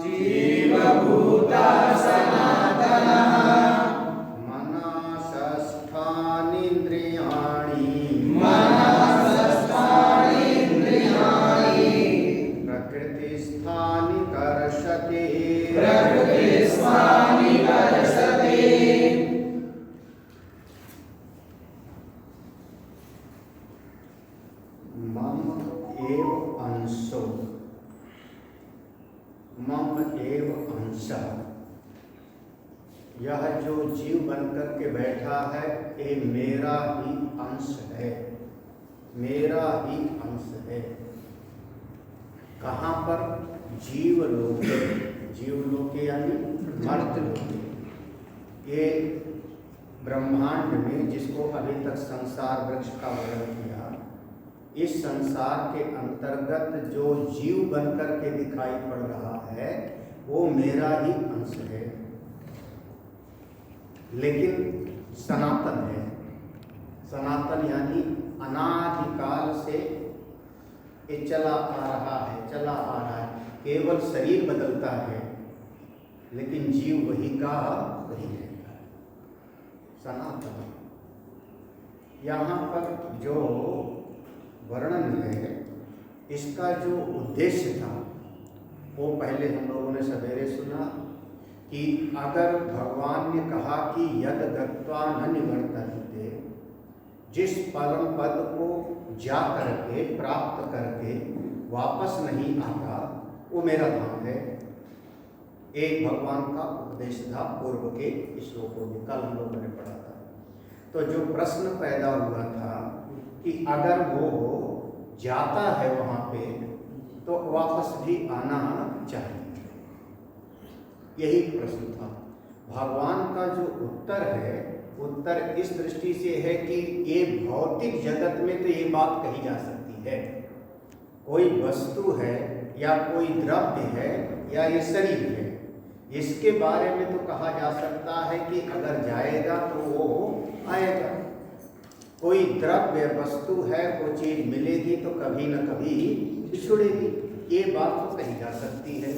जीवभूता सनातनः मनसस्थानीन्द्रियाणि प्रकृतिस्थानि कर्षति मम एव अंशो मम एव अंशः। यह जो जीव बनकर के बैठा है ये मेरा ही अंश है, मेरा ही अंश है। कहाँ पर? जीवलोके, जीवलोके यानी मर्त्यलोके। ये ब्रह्मांड में जिसको अभी तक संसार वृक्ष का वर्णन किया, इस संसार के अंतर्गत जो जीव बनकर के दिखाई पड़ रहा है वो मेरा ही अंश है, लेकिन सनातन है। सनातन यानी अनादिकाल से ये चला आ रहा है, चला आ रहा है। केवल शरीर बदलता है लेकिन जीव वही का वही रहता है, सनातन। यहाँ पर जो वर्णन है इसका जो उद्देश्य था वो पहले हम लोगों ने सवेरे सुना कि अगर भगवान ने कहा कि यद गत्वा न निवर्तन्ते, जिस परम पद को जा करके प्राप्त करके वापस नहीं आता वो मेरा धाम है। एक भगवान का उपदेश था पूर्व के श्लोकों में, कल हम लोगों ने पढ़ा था। तो जो प्रश्न पैदा हुआ था कि अगर वो जाता है वहाँ पे तो वापस भी आना चाहिए, यही प्रश्न था। भगवान का जो उत्तर है, उत्तर इस दृष्टि से है कि ये भौतिक जगत में तो ये बात कही जा सकती है, कोई वस्तु है या कोई द्रव्य है या ये शरीर है, इसके बारे में तो कहा जा सकता है कि अगर जाएगा तो वो आएगा। कोई द्रव्य वस्तु है, वो चीज मिलेगी तो कभी न कभी बिछुड़ेगी, ये बात तो कही जा सकती है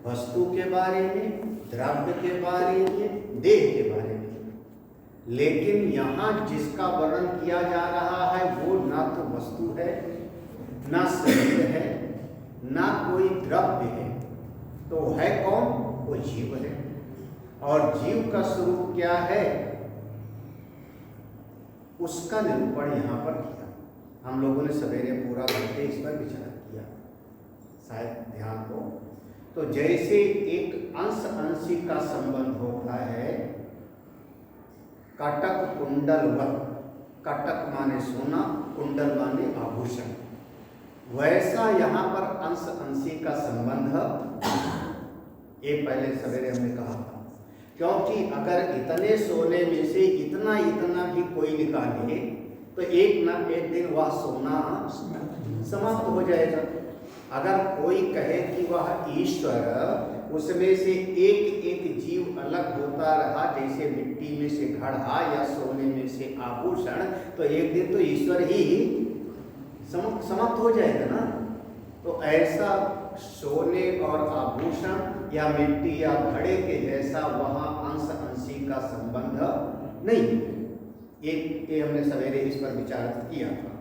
वस्तु के बारे में, द्रव्य के बारे में, देह के बारे में। लेकिन यहाँ जिसका वर्णन किया जा रहा है वो ना तो वस्तु है, ना शरीर है, ना कोई द्रव्य है, तो है कौन? वो जीव है। और जीव का स्वरूप क्या है उसका निरूपण यहाँ पर किया। हम लोगों ने सवेरे पूरा करके इस पर विचार किया, शायद ध्यान हो। तो जैसे एक अंश अंशी का संबंध होता है कटक कुंडलवत, कटक माने सोना, कुंडल माने आभूषण, वैसा यहाँ पर अंश अंशी का संबंध ये पहले सवेरे हमने कहा था। क्योंकि अगर इतने सोने में से इतना इतना भी कोई निकाले तो एक ना एक दिन वह सोना समाप्त हो जाएगा। अगर कोई कहे कि वह ईश्वर, उसमें से एक एक जीव अलग होता रहा, जैसे मिट्टी में से घड़ा या सोने में से आभूषण, तो एक दिन तो ईश्वर ही समाप्त हो जाएगा ना। तो ऐसा सोने और आभूषण या मिट्टी या घड़े के जैसा वहाँ अंश अंशी का संबंध नहीं है। एक ये हमने सवेरे इस पर विचार किया था।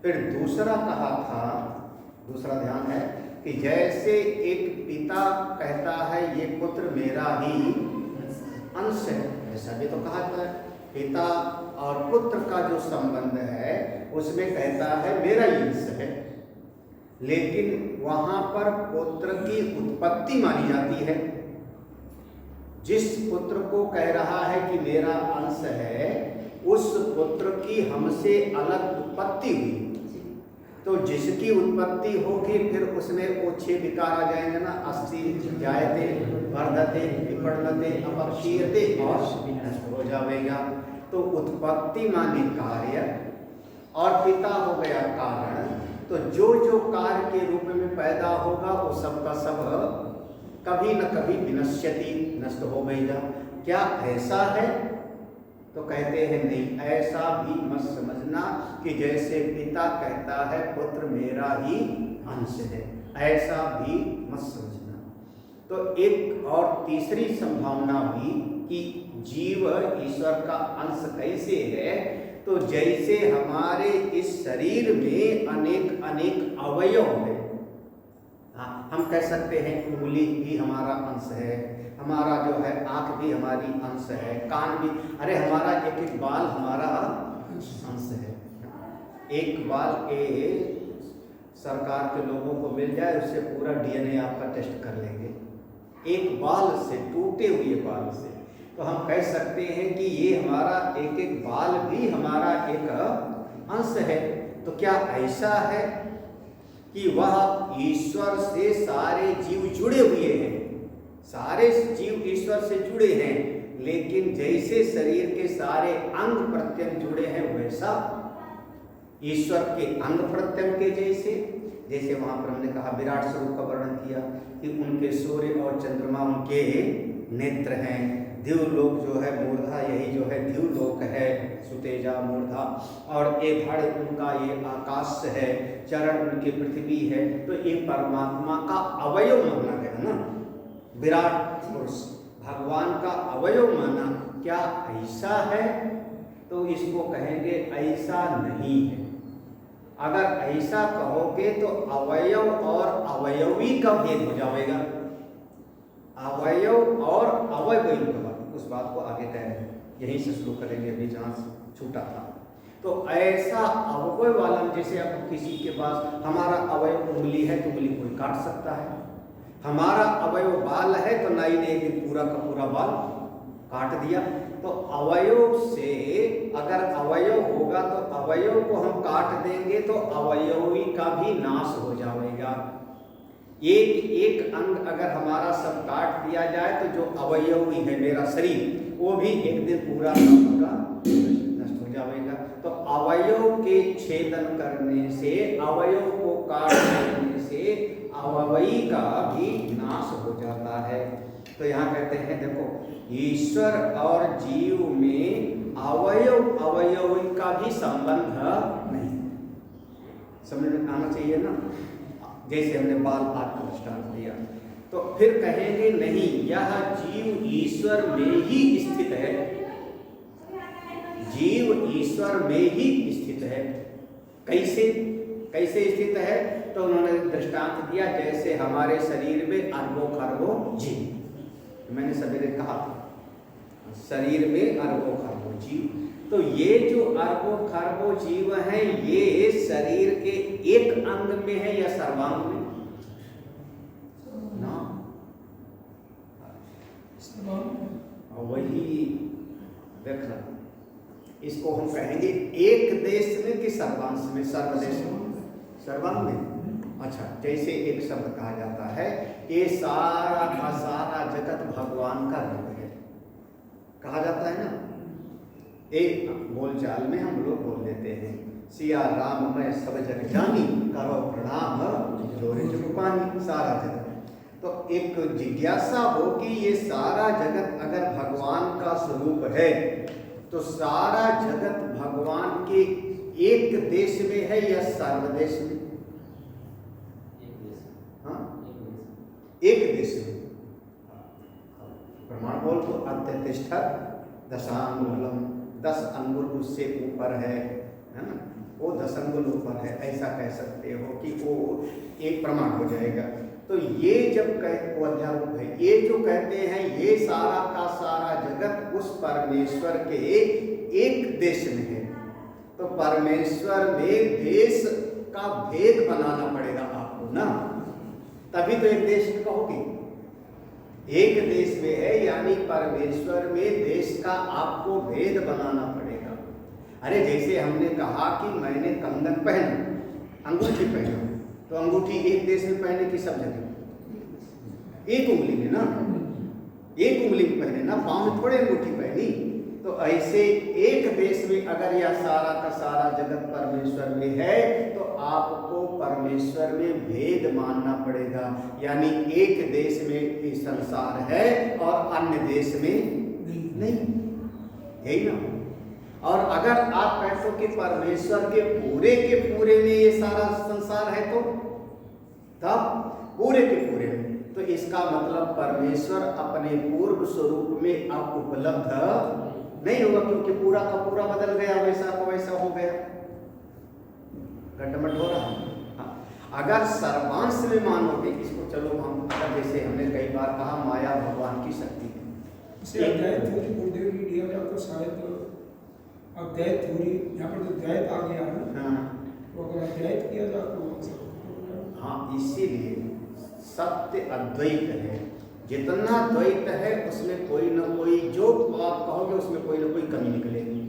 फिर दूसरा कहा था, दूसरा ध्यान है कि जैसे एक पिता कहता है ये पुत्र मेरा ही अंश है, ऐसा भी तो कहा था। पिता और पुत्र का जो संबंध है उसमें कहता है मेरा ही अंश है, लेकिन वहाँ पर पुत्र की उत्पत्ति मानी जाती है। जिस पुत्र को कह रहा है कि मेरा अंश है, उस पुत्र की हमसे अलग उत्पत्ति हुई, तो जिसकी उत्पत्ति होगी फिर उसमें वो 6 विकार आ जाएंगे ना, अस्ति जायते वर्धते विपणते अपक्षीयते और नष्ट हो जाएगा। तो उत्पत्ति माने कार्य और पिता हो गया कारण। तो जो जो कार्य के रूप में पैदा होगा वो सब का सब कभी न कभी विनश्यति, नष्ट हो गएगा। क्या ऐसा है? तो कहते हैं नहीं, ऐसा भी मत समझना कि जैसे पिता कहता है पुत्र मेरा ही अंश है, ऐसा भी मत समझना। तो तो एक और तीसरी संभावना भी कि जीव ईश्वर का अंश कैसे है, तो जैसे हमारे इस शरीर में अनेक अनेक अवयव है। हाँ, हम कह सकते हैं उंगली भी हमारा अंश है, हमारा जो है आंख भी हमारी अंश है, कान भी, अरे हमारा एक एक बाल हमारा अंश है। एक बाल के सरकार के लोगों को मिल जाए, उससे पूरा डीएनए आपका टेस्ट कर लेंगे, एक बाल से, टूटे हुए बाल से। तो हम कह सकते हैं कि ये हमारा एक एक बाल भी हमारा एक अंश है। तो क्या ऐसा है कि वह ईश्वर से सारे जीव जुड़े हुए हैं, सारे जीव ईश्वर से जुड़े हैं, लेकिन जैसे शरीर के सारे अंग प्रत्यंग जुड़े हैं वैसा ईश्वर के अंग प्रत्यंग के जैसे वहां पर हमने कहा विराट स्वरूप का वर्णन किया कि उनके सूर्य और चंद्रमा उनके नेत्र हैं, द्युलोक जो है मूर्धा, यही जो है द्युलोक है, सुतेजा मूर्धा, और एक धड़ उनका ये आकाश है, चरण उनकी पृथ्वी है। तो ये परमात्मा का अवयव माना गया ना, विराट पुरुष भगवान का अवयव माना। क्या ऐसा है? तो इसको कहेंगे ऐसा नहीं है। अगर ऐसा कहोगे तो अवयव और अवयवी का भेद हो जाएगा, अवयव और अवयवी का, उस बात को आगे कहेंगे, यहीं से शुरू करेंगे अभी जहाँ छूटा था। तो ऐसा अवयव वाला, जैसे अब किसी के पास हमारा अवयव उंगली है तो उंगली कोई काट सकता है, हमारा अवयव बाल है तो नाई ने एक दिन पूरा का पूरा बाल काट दिया। तो अवयव से अगर अवयव होगा तो अवयव को हम काट देंगे तो अवयवी का भी नाश हो जाएगा। एक एक अंग अगर हमारा सब काट दिया जाए तो जो अवयवी है मेरा शरीर, वो भी एक दिन पूरा का पूरा नष्ट हो जाएगा। तो अवयव के छेदन करने से, अवयव को काट देने से अवयवी का भी नाश हो जाता है। तो यहाँ कहते हैं देखो, ईश्वर और जीव में अवयव अवयवी का भी संबंध नहीं, समझ में आना चाहिए ना। जैसे हमने बाल आदि का दृष्टांत दिया, तो फिर कहेंगे नहीं, यह जीव ईश्वर में ही स्थित है, जीव ईश्वर में ही स्थित है। कैसे कैसे स्थित है? तो उन्होंने दृष्टांत दिया, जैसे हमारे शरीर में अरबों खरबों जीव, मैंने सवेरे कहा शरीर में अरबों खरबों जीव। तो ये जो अरबों खरबों जीव हैं, ये शरीर के एक अंग में है या सर्वांग में ना? वही देखना, इसको हम कहेंगे एक देश में कि सर्वांश में, सर्वदेश में, सर्वांग में। अच्छा, जैसे एक शब्द कहा जाता है, ये सारा का सारा जगत भगवान का रूप है, कहा जाता है ना। एक बोलचाल में हम लोग बोल देते हैं, सिया राम मैं सब जग जानी, करो प्रणाम जोरे जग पानी, सारा जगत। तो एक जिज्ञासा हो कि ये सारा जगत अगर भगवान का स्वरूप है, तो सारा जगत भगवान के एक देश में है या सर्वदेश में? एक देश में। प्रमाण बोल तो अत्यतिष्ठ दशांगुलम, 10 अंगुल उससे ऊपर है ना, वो 10 अंगुल ऊपर है, ऐसा कह सकते हो कि वो एक प्रमाण हो जाएगा। तो ये जब वो अध्यारोप है, ये जो कहते हैं ये सारा का सारा जगत उस परमेश्वर के एक देश में है, तो परमेश्वर में देश का भेद बनाना पड़ेगा आपको ना, तभी तो एक देश कहोगे। एक देश में है यानी परमेश्वर में देश का आपको भेद बनाना पड़ेगा। अरे जैसे हमने कहा कि मैंने कंगन पहना, अंगूठी पहना, तो अंगूठी एक देश में पहने की सब जगह एक उंगली में ना, एक उंगली में पहने ना, पाँव में थोड़े अंगूठी पहनी। तो ऐसे एक देश में अगर यह सारा का सारा जगत परमेश्वर में है, तो आपको परमेश्वर में भेद मानना पड़ेगा, यानी एक देश में संसार है और अन्य देश में नहीं, यही ना। और अगर आप कहते हो कि परमेश्वर के पूरे में ये सारा संसार है, तो तब पूरे के पूरे में तो इसका मतलब परमेश्वर अपने पूर्व स्वरूप में अब उपलब्ध नहीं होगा, क्योंकि पूरा का पूरा बदल गया, वैसा का वैसा हो गया। गटमट हो रहा है। अगर सर्वांश में मानोगे इसको, चलो हम अगर जैसे हमने कई बार कहा माया भगवान की शक्ति है, अध्याय थ्योरी गुरुदेव की लिया जाए तो शायद अध्याय थ्योरी यहाँ पर जो द्वैत आ गया है ना, तो अगर अध्याय किया जाए तो हाँ, इसीलिए सत्य अद्वैत है। जितना द्वैत है उसमें कोई ना कोई, जो आप कहोगे उसमें कोई ना कोई कमी निकलेगी।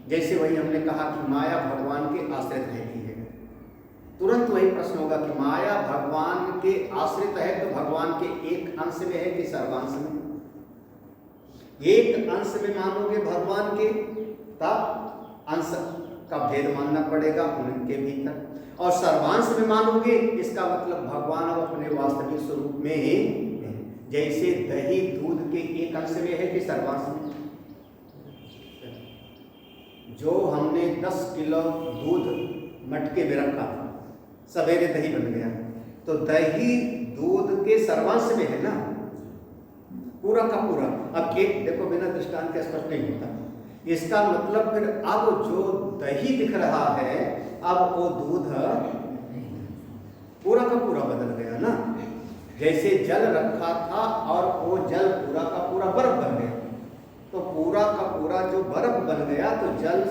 जैसे वही हमने कहा कि माया भगवान के आश्रित रहती है, तुरंत वही प्रश्न होगा कि माया भगवान के आश्रित है तो भगवान के एक अंश में है कि सर्वांश में? एक अंश में मानोगे भगवान के, तब अंश का भेद मानना पड़ेगा उनके भीतर, और सर्वांश में मानोगे इसका मतलब भगवान अब अपने वास्तविक स्वरूप में ही है। जैसे दही दूध के एक अंश में है कि सर्वांश में? जो हमने 10 किलो दूध मटके में रखा था, सवेरे दही बन गया, तो दही दूध के सर्वांश में है ना, पूरा का पूरा। अब केक देखो बिना दृष्टांत के स्पष्ट नहीं होता, इसका मतलब फिर अब जो दही दिख रहा है, अब वो दूध पूरा का पूरा बदल गया ना। जैसे जल रखा था और वो जल पूरा का पूरा बर्फ बन गया, तो पूरा का पूरा जो बर्फ बन गया तो जल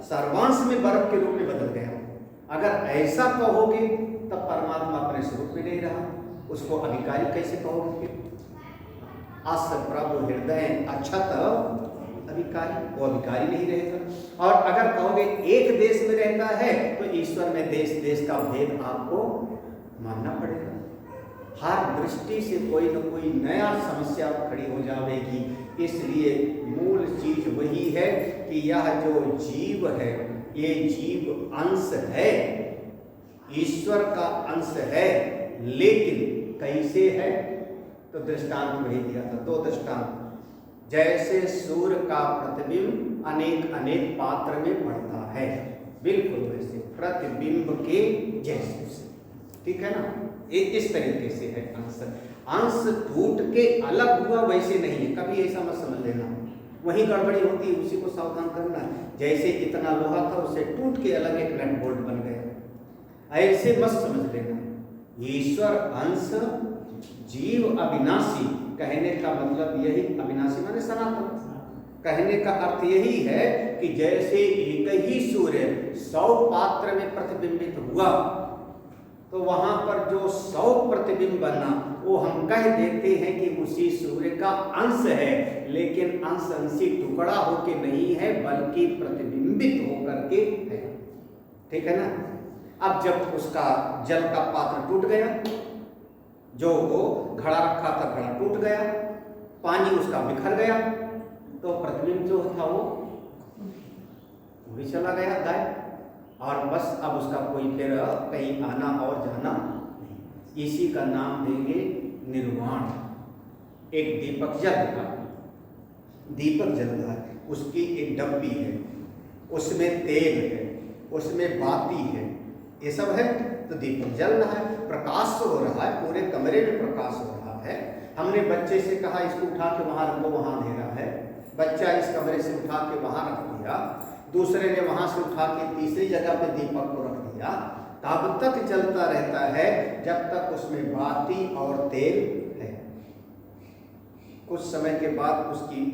सर्वांश में बर्फ के रूप में बदल गया। अगर ऐसा कहोगे तब परमात्मा अपने स्वरूप में नहीं रहा, उसको अभिकारी कैसे कहोगे? अस प्रभु हृदय अक्षत अभिकारी, वो अभिकारी नहीं रहेगा। और अगर कहोगे एक देश में रहता है तो ईश्वर में देश देश का भेद आपको मानना पड़ेगा। हर दृष्टि से कोई न कोई नया समस्या खड़ी हो जाएगी। इसलिए मूल चीज वही है कि यह जो जीव है, ये जीव अंश है, ईश्वर का अंश है, लेकिन कैसे है? तो दृष्टांत वही दिया था, 2 दृष्टांत। जैसे सूर्य का प्रतिबिंब अनेक अनेक पात्र में पड़ता है, बिल्कुल वैसे प्रतिबिंब के जैसे, ठीक है ना? ये इस तरीके से है अंश। अंश टूट के अलग हुआ वैसे नहीं है, कभी ऐसा मत समझ लेना, वही गड़बड़ी होती है, उसी को सावधान करना। जैसे इतना लोहा था उसे टूट के अलग एक नट बोल्ट बन गया, ऐसे मत समझ लेना। ईश्वर अंश, जीव अविनाशी, कहने का मतलब यही, अविनाशी माने सनातन, कहने का अर्थ यही है कि जैसे एक ही सूर्य 100 पात्र में प्रतिबिंबित हुआ, तो वहां पर जो 100 प्रतिबिंब बना वो हम कह देते हैं कि उसी सूर्य का अंश है, लेकिन अंश अंशी टुकड़ा होके नहीं है, बल्कि प्रतिबिंबित होकर के है, ठीक है ना? अब जब उसका जल का पात्र टूट गया, जो वो घड़ा रखा था घड़ा टूट गया, पानी उसका बिखर गया, तो प्रतिबिंब जो था वो भी चला गया गायब, और बस अब उसका कोई फिर कहीं आना और जाना नहीं। इसी का नाम देंगे निर्वाण। एक दीपक जल रहा, दीपक जल रहा है, उसकी एक डब्बी है, उसमें तेल है, उसमें बाती है, ये सब है, तो दीपक जल रहा है, प्रकाश हो रहा है, पूरे कमरे में प्रकाश हो रहा है। हमने बच्चे से कहा इसको उठा के वहां रखो, वहां अंधेरा है, बच्चा इस कमरे से उठा के वहां रख दिया, दूसरे ने वहां से उठा के तीसरी जगह पे दीपक को रख दिया, तब तक जलता रहता है जब तक उसमें बाती और तेल है। कुछ समय के बाद उसकी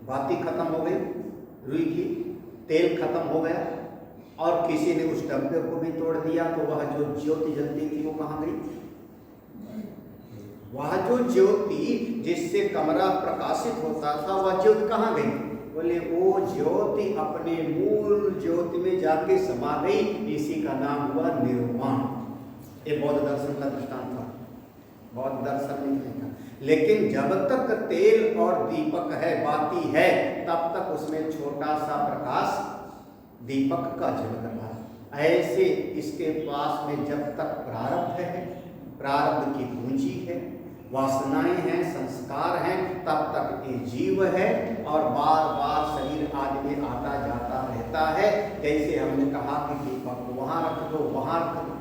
बाती खत्म हो गई, रुई की, तेल खत्म हो गया, और किसी ने उस डब्बे को भी तोड़ दिया, तो वह जो ज्योति जलती थी वो कहाँ गई? वह जो ज्योति जिससे कमरा प्रकाशित होता था, वह ज्योति कहाँ गई? बोले वो ज्योति अपने मूल ज्योति में जाके समा गई, इसी का नाम हुआ निर्वाण। ये बौद्ध दर्शन का दृष्टांत था, बौद्ध दर्शन नहीं था। लेकिन जब तक तेल और दीपक है, बाती है, तब तक उसमें छोटा सा प्रकाश दीपक का जल रहा है। ऐसे इसके पास में जब तक प्रारब्ध है, प्रारब्ध की पूंजी है, वासनाएं हैं, संस्कार हैं, तब तक ये जीव है, और बार बार शरीर आदि में आता जाता रहता है। जैसे हमने कहा कि दीपक को वहां रख दो, वहां रख दो,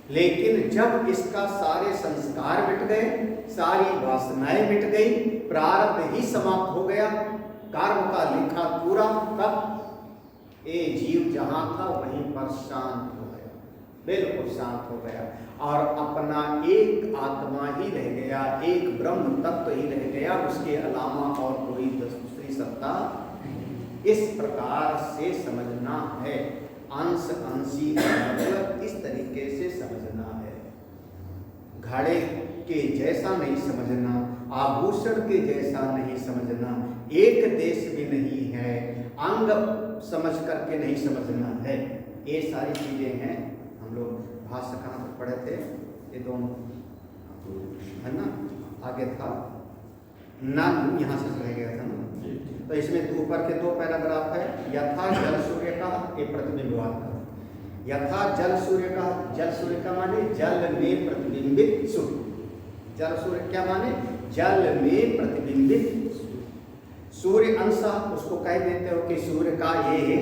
लेकिन जब इसका सारे संस्कार मिट गए, सारी वासनाएं मिट गई, प्रारब्ध ही समाप्त हो गया, कर्म का लेखा पूरा, तब ये जीव जहां था वहीं पर शांत हो गया, बिल्कुल शांत हो गया और अपना एक आत्मा ही रह गया, एक ब्रह्म तत्व ही रह गया, उसके अलावा और कोई दूसरी सत्ता। इस प्रकार से समझना है, अंश अंशी मतलब इस तरीके से समझना है। घड़े के जैसा नहीं समझना, आभूषण के जैसा नहीं समझना, एक देश भी नहीं है, अंग समझ करके नहीं समझना है। ये सारी चीजें हैं। हम लोग भाष्य कहाँ तक पढ़े थे? ये दोनों है ना, आगे था ना, यहाँ से रह गया था ना। तो इसमें ऊपर के 2 पैराग्राफ है। यथा जल सूर्य का, ये प्रतिबिंबवाद का। यथा जल सूर्य का, जल सूर्य का माने जल में प्रतिबिंबित सूर्य। जल सूर्य क्या माने? जल में प्रतिबिंबित सूर्य अंश, उसको कह देते हो कि सूर्य का ये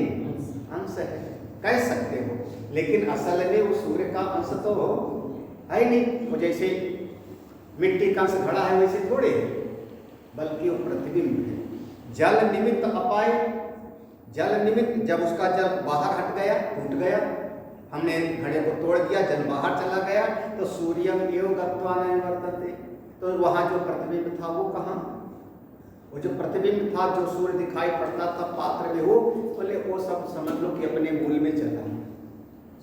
अंश है, कह सकते हो, लेकिन असल में वो सूर्य का अंश तो है नहीं। वो जैसे मिट्टी का अंश घड़ा है वैसे थोड़े है, बल्कि वो प्रतिबिंब है। जल निमित्त अपाय, जल निमित्त जब उसका जल बाहर हट गया, टूट गया, हमने घड़े को तोड़ दिया, जल बाहर चला गया, तो सूर्यम एव गत्वा न वर्तते, तो वहां जो प्रतिबिंब था वो कहाँ? वो जो प्रतिबिंब था, जो सूर्य दिखाई पड़ता था पात्र में, वो बोले वो सब समझ लो कि अपने मूल में चला।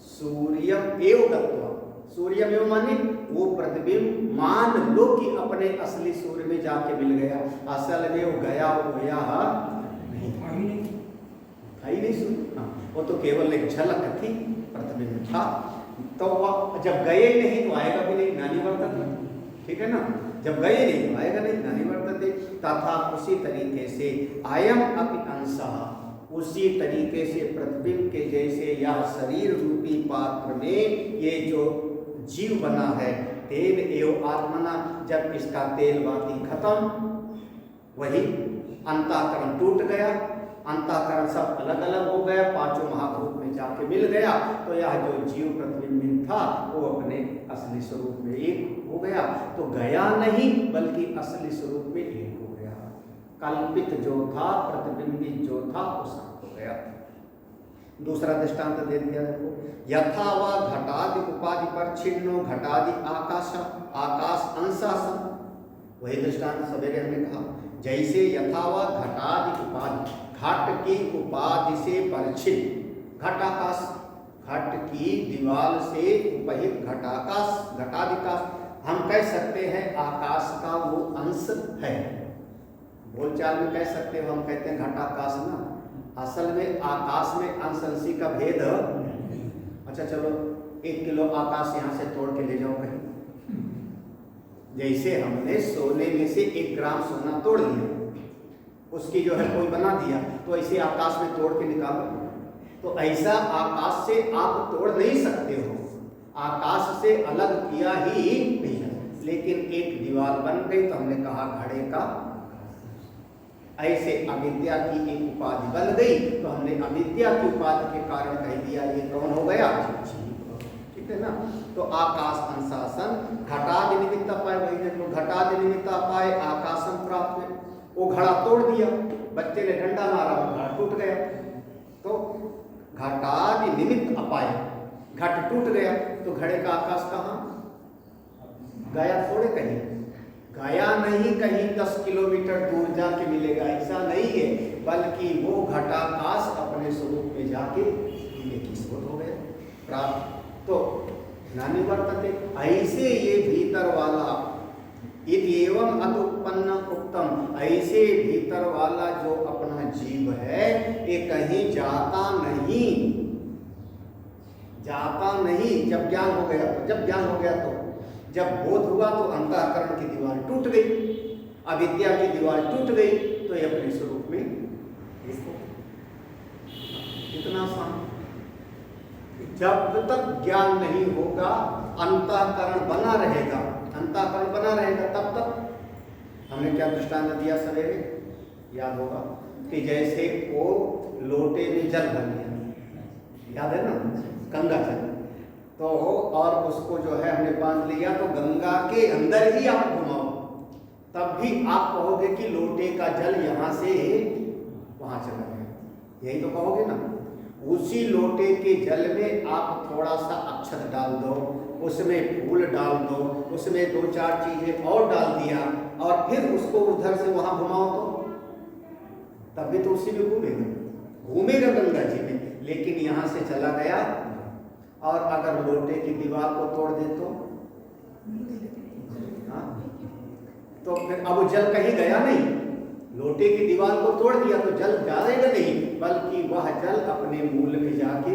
सूर्यम एव गत्वा, सूर्यम एव माने वो प्रतिबिंब मान लो कि अपने असली सूर्य में जाके मिल गया, असल में वो गया नहीं, था ही नहीं सूर्य, वो तो केवल एक झलक थी, प्रतिबिंब था। तो वह जब गए नहीं तो आएगा भी नहीं, नानी वर्तते, ठीक है ना, जब गए नहीं तो आएगा नहीं, नानी वर्तते। तथा उसी तरीके से अयम अपि अंशः, उसी तरीके से प्रतिबिंब के जैसे यह शरीर रूपी पात्र में ये जो जीव बना है, तेल एव आत्मना, जब इसका तेल बाती खत्म, वही अंतःकरण टूट गया, अंतःकरण सब अलग अलग हो गया, 5 महाभूत में जाके मिल गया, तो यह जो जीव प्रतिबिंबित था वो अपने असली स्वरूप में एक हो गया। तो गया नहीं बल्कि असली स्वरूप में एक हो गया। कल्पित जो था, प्रतिबिंबित जो था, वो शांत हो गया। दूसरा दृष्टांत दे दिया देखो, यथा वा घटादि उपाधि पर छिन्नो घटादि आकाश, आकाश अंशासन, वही दृष्टांत सवेरे हमने कहा। जैसे यथा वा घटादि उपाधि, घट की उपाधि से परिचिन घटाकाश, घट की दीवार से उपहित घटाकाश, घटादिकाश, हम कह सकते हैं आकाश का वो अंश है, बोलचाल में कह सकते हो, हम कहते हैं घटाकाश ना, असल में आकाश में अंश अंशी का भेद। अच्छा चलो 1 किलो आकाश यहाँ से तोड़ के ले जाओ कहीं, जैसे हमने सोने में से 1 ग्राम सोना तोड़ लिया, उसकी जो है कोई बना दिया, तो ऐसे आकाश में तोड़ के निकालो, तो ऐसा आकाश से आप तोड़ नहीं सकते हो, आकाश से अलग किया ही नहीं है। लेकिन एक दीवार बन गई तो हमने कहा घड़े का, ऐसे अविद्या की एक उपाधि बन गई तो हमने अविद्या की उपाधि के कारण कह दिया ये कौन हो गया, ठीक है ना। तो आकाश अंशासन घटादि निमित्त पाए, वही देख लो, घटादि निमित्त पाए आकाशम प्राप्त, वो घड़ा तोड़ दिया, बच्चे ने डंडा मारा, घड़ा टूट गया, तो घटादि निमित्त अपाय, घट टूट गया, तो घड़े का आकाश कहाँ गया? थोड़े कहीं गया नहीं, कहीं 10 किलोमीटर दूर जाके मिलेगा, ऐसा नहीं है, बल्कि वो घटाकाश अपने स्वरूप में जाके स्फुट हो गया प्राप्त। तो नानी वर्तते, ऐसे ये भीतर वाला एवं अतुत्पन्न उत्तम, ऐसे भीतर वाला जो अपना जीव है ये कहीं जाता नहीं, जाता नहीं। जब ज्ञान हो गया तो, जब ज्ञान हो गया तो, जब बोध हुआ तो अंतःकरण की दीवार टूट गई, अविद्या की दीवार टूट गई, तो ये अपने स्वरूप में इतना आसान। जब तक ज्ञान नहीं होगा अंतःकरण बना रहेगा, अंतःकरण बना रहेगा, तब तक हमने क्या दृष्टांत दिया सवेरे, याद होगा कि जैसे वो लोटे में जल भर लिया, याद है ना, गंगा जल, तो और उसको जो है हमने बांध लिया, तो गंगा के अंदर ही आप घुमाओ, तब भी आप कहोगे कि लोटे का जल यहाँ से वहाँ चला गया, यही तो कहोगे ना। उसी लोटे के जल में आप थोड़ा सा अक्षत डाल दो, उसमें फूल डाल दो, उसमें 2-4 चीजें और डाल दिया, और फिर उसको उधर से वहाँ घुमाओ, तो तब भी तो उसी में घूमेगा गंगा जी में, लेकिन यहाँ से चला गया। और अगर लोटे की दीवार को तोड़ दे तो फिर अब जल कहीं गया नहीं, लोटे की दीवार को तोड़ दिया तो जल जाएगा नहीं, बल्कि वह जल अपने मूल में जाके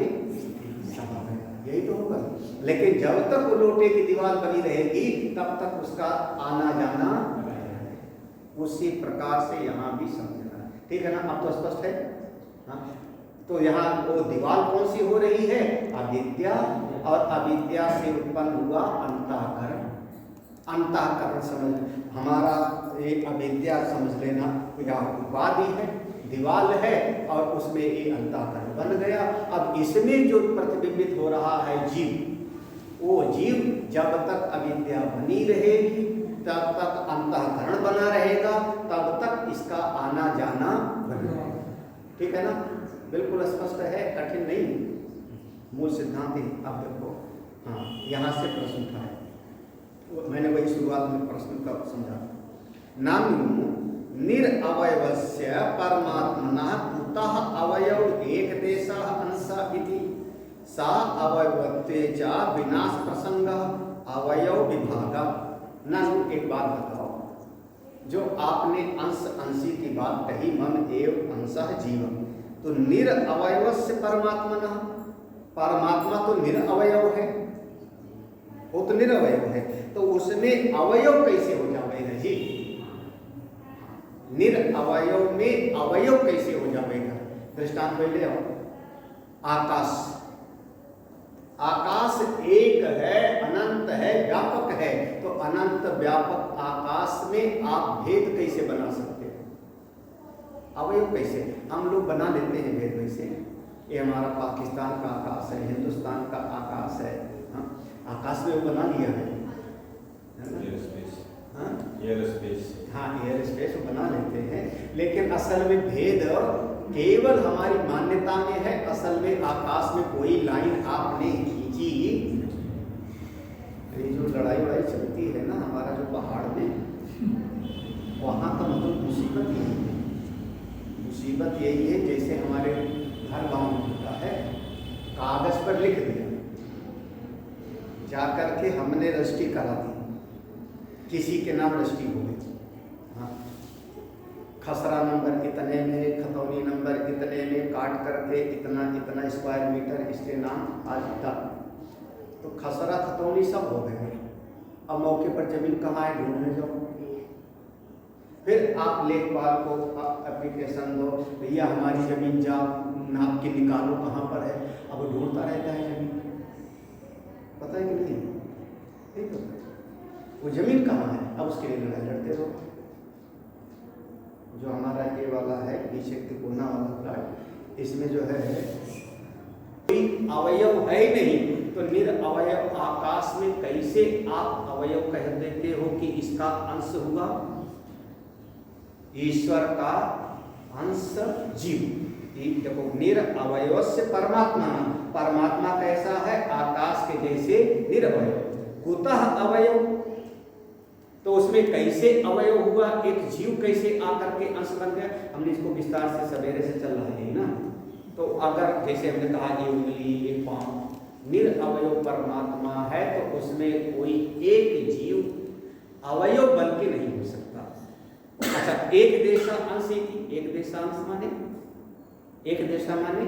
समा गया, यही तो होगा। लेकिन जब तक वो लोटे की दीवार बनी रहेगी तब तक उसका आना जाना, उसी प्रकार से यहाँ भी समझना, ठीक है ना। अब तो स्पष्ट है। हाँ, तो यहाँ वो दीवार कौन सी हो रही है? अविद्या, और अविद्या से उत्पन्न हुआ अंतःकरण। अंतःकरण समझ, हमारा ये अविद्या समझ लेना, या उपाधि है, दीवाल है, और उसमें ये अंतःकरण बन गया। अब इसमें जो प्रतिबिंबित हो रहा है जीव, वो जीव जब तक अविद्या बनी रहेगी तब तक अंतःकरण बना रहेगा, तब तक इसका आना जाना बना रहेगा, ठीक है ना। बिल्कुल स्पष्ट है, कठिन नहीं, मूल सिद्धांत ही। अब देखो, हाँ, यहाँ से प्रश्न उठा है, मैंने वही शुरुआत में प्रश्न का समझा। नानु निरअवयवस्य परमात्मनः कुतः अवयव एकदेशः अंशः इति सा अवयवत्वे च विनाश प्रसंगः अवयव विभागः। नानु, एक बात बताओ, जो आपने अंश अंशी की बात कही, मम एव अंशः जीवम्, तो निरअवयवस्य परमात्मनः, परमात्मा तो निरअवयव है, वो तो निरअवयव है, तो उसमें अवयव कैसे हो जाएगा जी? निरअवयव में अवयव कैसे हो जाएगा? दृष्टांत ले आओ। आकाश, आकाश एक है, अनंत है, व्यापक है, तो अनंत व्यापक आकाश में आप भेद कैसे बना सकते हैं? अवयव कैसे? हम लोग बना लेते हैं भेद वैसे, ये हमारा पाकिस्तान का आकाश है, हिंदुस्तान का आकाश है, हाँ? आकाश में वो बना लिया है, हाँ, एयर स्पेस बना लेते हैं, लेकिन असल में भेद केवल हमारी मान्यता में है। असल में आकाश में कोई लाइन आपने खींची, ये जो लड़ाई चलती है ना हमारा जो पहाड़ में, वहाँ तो मतलब मुसीबत यही है, मुसीबत यही है, जैसे हमारे घर गाँव में होता है, कागज पर लिख दिया, जाकर के हमने रजिस्ट्री करा दी, किसी के नाम रजिस्ट्री हो गई, हाँ, खसरा नंबर इतने में, खतौनी नंबर इतने में, काट करके इतना इतना स्क्वायर मीटर इसके नाम आज तक, तो खसरा खतौनी सब हो गए। अब मौके पर जमीन कहाँ है, ढूंढने जाओ, फिर आप लेखपाल को एप्लीकेशन दो, भैया हमारी जमीन जाओ नाप के निकालो कहाँ पर है। अब ढूंढता रहता है जमीन, पता है कि नहीं, ठीक है, वो जमीन कहाँ है, अब उसके लिए लड़ाई लड़ते रहो। जो हमारा ये वाला है पीछे तिकोना वाला प्लाट, इसमें जो है कोई अवयव है ही नहीं, तो निरअवयव आकाश में कैसे आप अवयव कह देते हो कि इसका अंश हुआ? ईश्वर का अंश जीव, देखो, निरअवयवस्य परमात्मा, परमात्मा कैसा है? आकाश के जैसे निरअवयव। कुतः अवयव, तो उसमें कैसे अवयव हुआ? एक जीव कैसे आकर के अंश बन गया? हमने इसको विस्तार से सवेरे से चल रहा है ना, तो अगर जैसे हमने कहा ये उंगली, ये पांव, निरअवयव परमात्मा है, तो उसमें कोई एक जीव अवयव बन के नहीं हो सकता। अच्छा, एक देशा अंश, एक देशांश माने, एक देशा माने,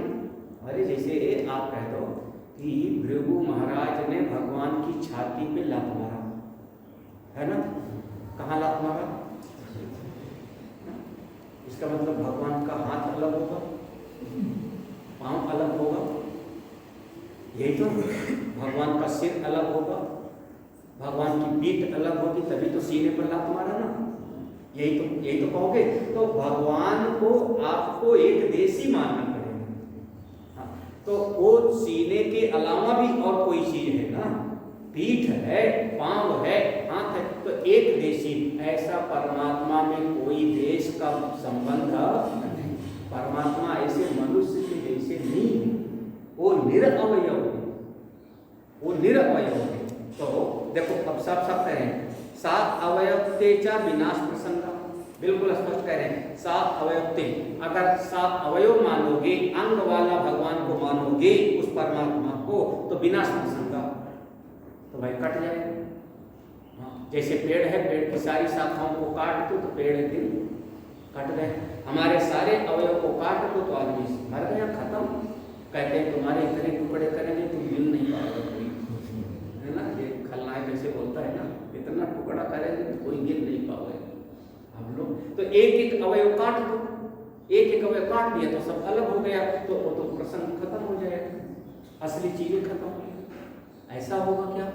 अरे जैसे आप कह दो कि भृगु महाराज ने भगवान की छाती पे लात मारा, है ना, कहाँ लात मारा? इसका मतलब भगवान का हाथ अलग होगा, पांव अलग होगा, यही तो, भगवान का सिर अलग होगा, भगवान की पीठ अलग होगी, तभी तो सीने पर लात मारा ना, यही तो कहोगे। तो भगवान को आपको एक देशी मानना पड़ेगा, हाँ, तो वो सीने के अलावा भी और कोई चीज है ना, पीठ है, पांव है, हाथ है, तो एक देशी। ऐसा परमात्मा में कोई देश का संबंध नहीं। परमात्मा ऐसे मनुष्य के जैसे नहीं है, वो निरअवयव है, वो निरअवयव है। तो देखो अब साफ साफ कह रहे हैं, सा अवयवतेचा विनाश प्रसंग, बिल्कुल स्पष्ट कह रहे हैं, सा अवयवते। अगर सा अवयव मानोगे, अंग वाला भगवान को मानोगे, उस परमात्मा को, तो विनाश प्रसंग तो भाई कट जाएगा। जैसे पेड़ है, पेड़ की सारी शाखाओं को काट दो तो पेड़ एक दिन कट गए। हमारे सारे अवयव को काट दो तो आदमी मर गया, खत्म। कहते हैं तुम्हारे इतने टुकड़े करेंगे तुम गिन नहीं पाओगे, है ना। ये खलनायक जैसे बोलता है ना, इतना टुकड़ा करेंगे तो कोई गिन नहीं पाओगे हम लोग। तो एक एक अवयव काट दो, एक एक अवयव काट दिया तो सब अलग हो गया, तो वो तो प्रसंग खत्म हो जाएगा, असली चीजें खत्म हो गई। ऐसा होगा क्या?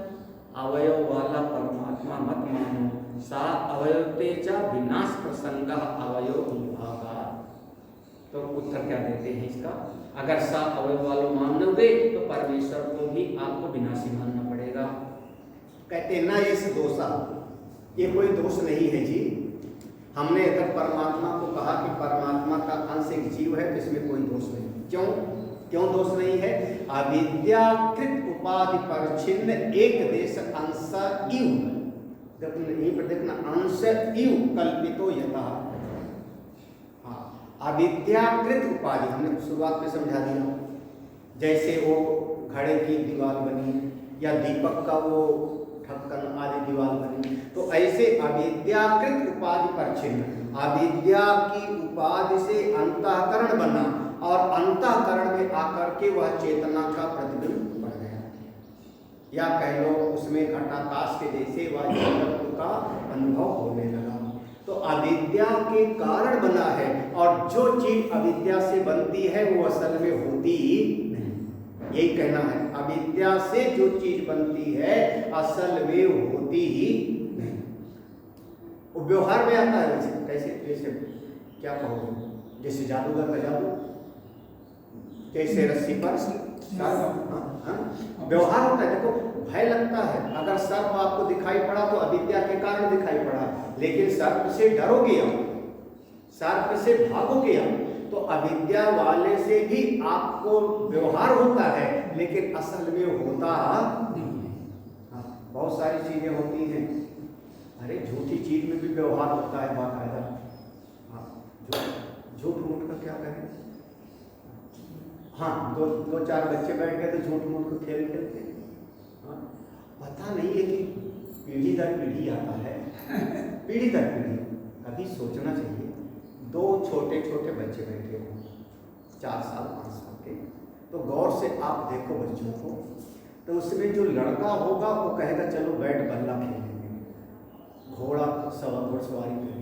अवयव वाला परमात्मा मत मानो, सा अवयवतेचा विनाश प्रसंग अवयव विभागा। तो उत्तर क्या देते हैं इसका? अगर सा अवयव वालों मानोगे तो परमेश्वर को भी आपको विनाशी मानना पड़ेगा। कहते हैं ना, ये दोषा, ये कोई दोष नहीं है जी। हमने अगर परमात्मा को कहा कि परमात्मा का अंश एक जीव है तो इसमें कोई दोष नहीं। क्यों दोष नहीं है? अविद्याकृत उपाधि पर छिन्न एक देश अंश इव, यहीं पर देखना, अंश इव कल्पितो यतः। हाँ, अविद्याकृत उपाधि हमने शुरुआत में समझा दिया। जैसे वो घड़े की दीवार बनी या दीपक का वो ढक्कन आदि दीवार बनी, तो ऐसे अविद्याकृत उपाधि पर छिन्न, अविद्या की उपाधि से अंतःकरण बना और अंतःकरण में आकर के वह चेतना का प्रतिबिंब बन गया, या कह लो उसमें घटाकाश के जैसे वह जगत का अनुभव होने लगा। तो अविद्या के कारण बना है, और जो चीज अविद्या से बनती है वो असल में होती नहीं, यही कहना है। अविद्या से जो चीज बनती है असल में होती ही नहीं। वो व्यवहार में आता है वैसे, कैसे जैसे क्या कहोगे, जैसे जादूगर का जादू, जैसे रस्सी पर व्यवहार होता है। देखो भय लगता है, अगर सर्प आपको दिखाई पड़ा तो अविद्या के कारण दिखाई पड़ा, लेकिन सर्प से डरोगे आप, सर्प से भागोगे आप, तो अविद्या वाले से भी आपको व्यवहार होता है, लेकिन असल में होता नहीं है। बहुत सारी चीजें होती हैं, अरे झूठी चीज में भी व्यवहार होता है बाकायदा। झूठ मूठ का क्या करें? हाँ, दो चार बच्चे बैठ गए तो झूठ मूठ को खेल खेलते हैं। हाँ, पता नहीं है कि पीढ़ी दर पीढ़ी आता है, पीढ़ी दर पीढ़ी। कभी सोचना चाहिए, दो छोटे छोटे बच्चे बैठे हों, 4 साल 5 साल के, तो गौर से आप देखो बच्चों को, तो उसमें जो लड़का होगा वो कहेगा चलो बैठ बल्ला खेलेंगे, घोड़ा घुड़सवारी करेंगे,